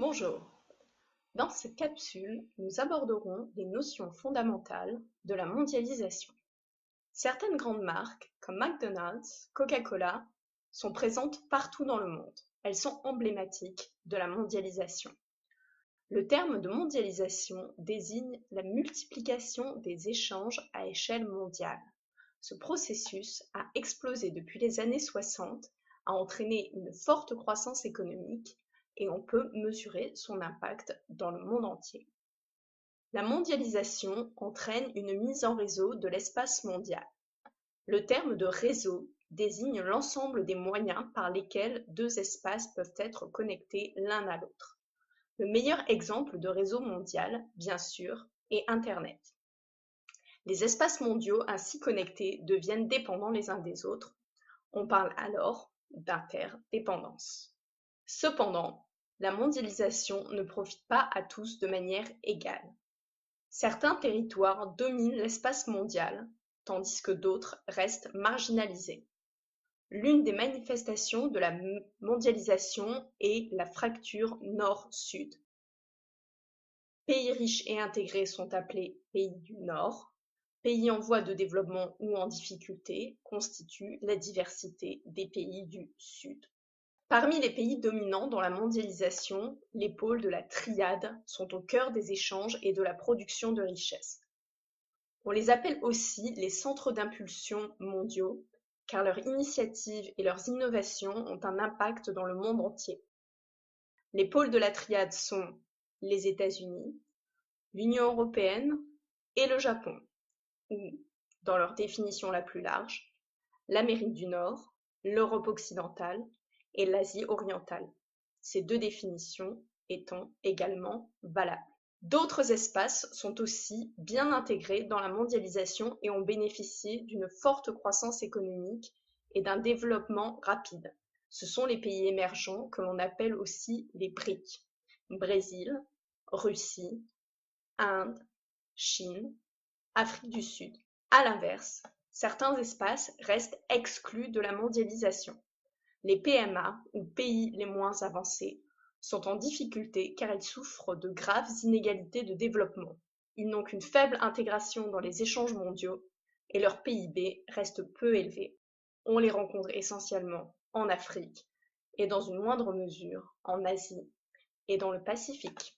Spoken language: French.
Bonjour, dans cette capsule, nous aborderons les notions fondamentales de la mondialisation. Certaines grandes marques, comme McDonald's, Coca-Cola, sont présentes partout dans le monde. Elles sont emblématiques de la mondialisation. Le terme de mondialisation désigne la multiplication des échanges à échelle mondiale. Ce processus a explosé depuis les années 60, a entraîné une forte croissance économique et on peut mesurer son impact dans le monde entier. La mondialisation entraîne une mise en réseau de l'espace mondial. Le terme de réseau désigne l'ensemble des moyens par lesquels deux espaces peuvent être connectés l'un à l'autre. Le meilleur exemple de réseau mondial, bien sûr, est Internet. Les espaces mondiaux ainsi connectés deviennent dépendants les uns des autres. On parle alors d'interdépendance. Cependant, la mondialisation ne profite pas à tous de manière égale. Certains territoires dominent l'espace mondial, tandis que d'autres restent marginalisés. L'une des manifestations de la mondialisation est la fracture nord-sud. Pays riches et intégrés sont appelés pays du Nord. Pays en voie de développement ou en difficulté constituent la diversité des pays du Sud. Parmi les pays dominants dans la mondialisation, les pôles de la triade sont au cœur des échanges et de la production de richesses. On les appelle aussi les centres d'impulsion mondiaux, car leurs initiatives et leurs innovations ont un impact dans le monde entier. Les pôles de la triade sont les États-Unis, l'Union européenne et le Japon, ou, dans leur définition la plus large, l'Amérique du Nord, l'Europe occidentale et l'Asie orientale, ces deux définitions étant également valables. D'autres espaces sont aussi bien intégrés dans la mondialisation et ont bénéficié d'une forte croissance économique et d'un développement rapide. Ce sont les pays émergents que l'on appelle aussi les BRIC: Brésil, Russie, Inde, Chine, Afrique du Sud. À l'inverse, certains espaces restent exclus de la mondialisation. Les PMA, ou pays les moins avancés, sont en difficulté car ils souffrent de graves inégalités de développement. Ils n'ont qu'une faible intégration dans les échanges mondiaux et leur PIB reste peu élevé. On les rencontre essentiellement en Afrique et dans une moindre mesure en Asie et dans le Pacifique.